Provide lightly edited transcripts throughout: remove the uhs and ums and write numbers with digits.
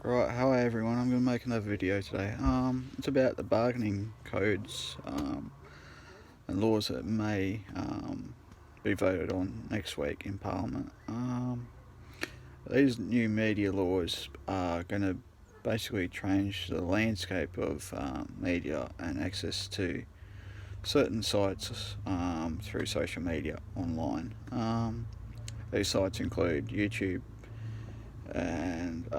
Right, hi everyone. I'm going to make another video today. It's about the bargaining codes and laws that may be voted on next week in Parliament. These new media laws are going to basically change the landscape of media and access to certain sites through social media online. These sites include YouTube and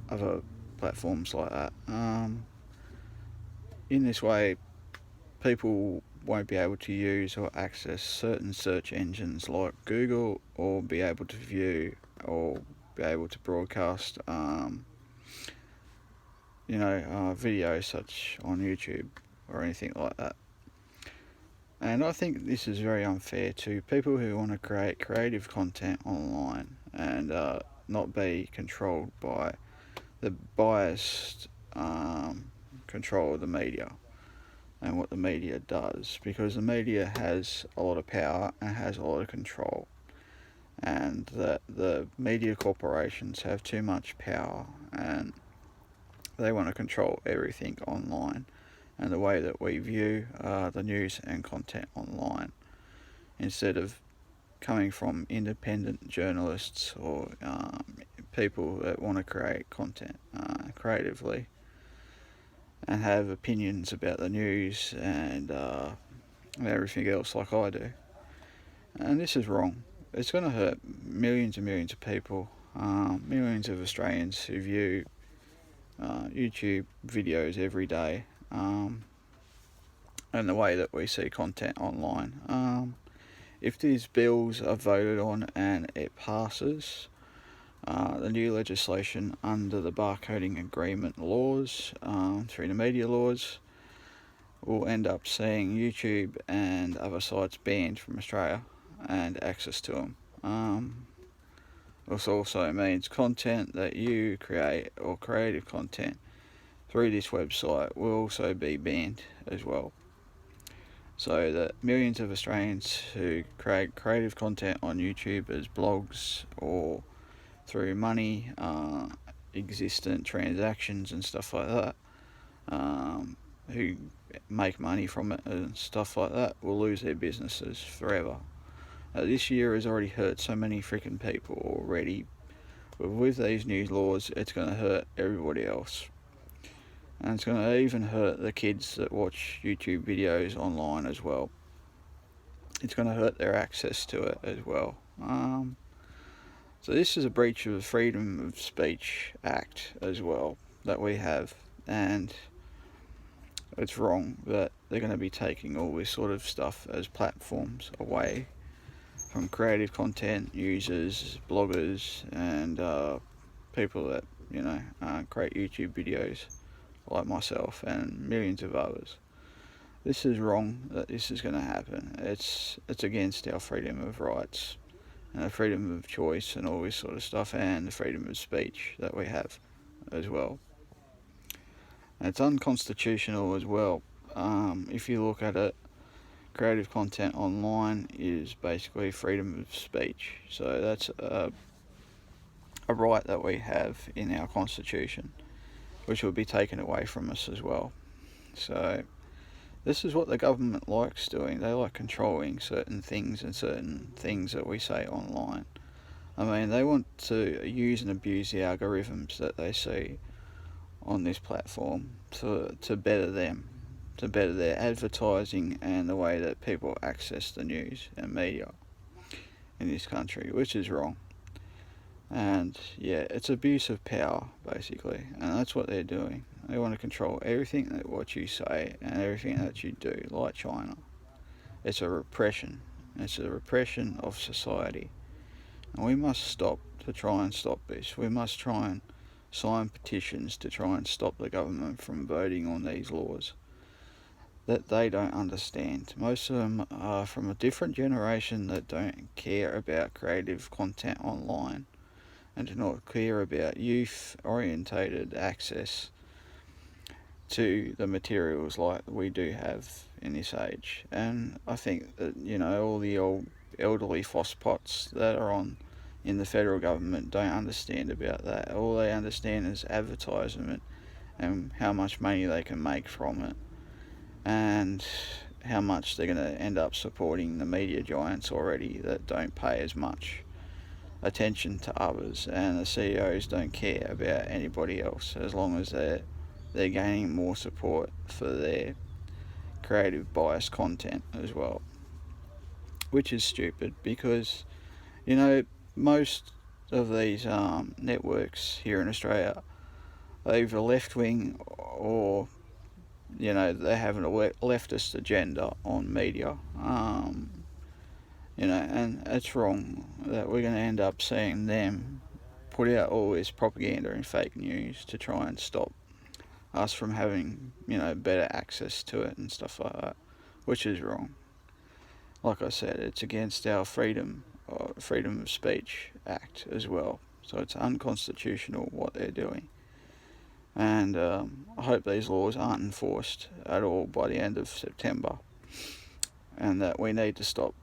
other platforms like that. In this way, people won't be able to use or access certain search engines like Google, or be able to view or be able to broadcast videos such on YouTube or anything like that. And I think this is very unfair to people who want to create creative content online and not be controlled by the biased control of the media and what the media does, because the media has a lot of power and has a lot of control, and that the media corporations have too much power and they want to control everything online and the way that we view the news and content online, instead of coming from independent journalists or people that want to create content creatively and have opinions about the news and everything else like I do. And this is wrong. It's going to hurt millions and millions of people, millions of Australians who view YouTube videos every day, and the way that we see content online. If these bills are voted on and it passes, the new legislation under the barcoding agreement laws, through the media laws, will end up seeing YouTube and other sites banned from Australia and access to them. This also means content that you create, or creative content through this website, will also be banned as well. So that millions of Australians who create creative content on YouTube as blogs or through money, existent transactions and stuff like that, who make money from it and stuff like that, will lose their businesses forever. This year has already hurt so many freaking people already, but with these new laws, it's going to hurt everybody else. And it's going to even hurt the kids that watch YouTube videos online as well. It's going to hurt their access to it as well. So this is a breach of the Freedom of Speech Act as well that we have, and it's wrong that they're going to be taking all this sort of stuff as platforms away from creative content users, bloggers, and people that create YouTube videos like myself and millions of others. This is wrong that this is going to happen. It's against our freedom of rights and the freedom of choice and all this sort of stuff, and the freedom of speech that we have as well. And it's unconstitutional as well. If you look at it, creative content online is basically freedom of speech. So that's a right that we have in our constitution, which will be taken away from us as well. So this is what the government likes doing. They like controlling certain things and certain things that we say online. I mean, they want to use and abuse the algorithms that they see on this platform to better them, to better their advertising and the way that people access the news and media in this country, which is wrong. And yeah, it's abuse of power basically, and that's what they're doing. They want to control everything that what you say and everything that you do, like China. It's a repression. It's a repression of society, and we must stop to try and stop this. We must try and sign petitions to try and stop the government from voting on these laws that they don't understand. Most of them are from a different generation that don't care about creative content online and do not care about youth-orientated access to the materials like we do have in this age. And I think that all the old elderly fosspots that are on in the federal government don't understand about that. All they understand is advertisement and how much money they can make from it, and how much they're going to end up supporting the media giants already that don't pay as much attention to others, and the CEOs don't care about anybody else as long as they're gaining more support for their creative bias content as well, which is stupid because, you know, most of these networks here in Australia are either left wing or, you know, they have a leftist agenda on media. You know, and it's wrong that we're going to end up seeing them put out all this propaganda and fake news to try and stop us from having, you know, better access to it and stuff like that, which is wrong. Like I said, it's against our freedom of speech act as well, so it's unconstitutional what they're doing. And I hope these laws aren't enforced at all by the end of September, and that we need to stop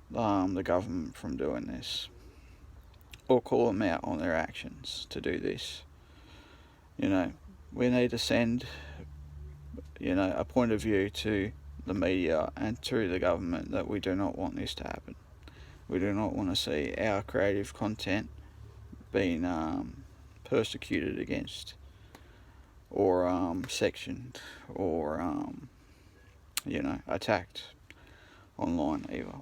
the government from doing this, or call them out on their actions to do this. You know, we need to send, you know, a point of view to the media and to the government that we do not want this to happen. We do not want to see our creative content being persecuted against, or sectioned, or you know, attacked online either.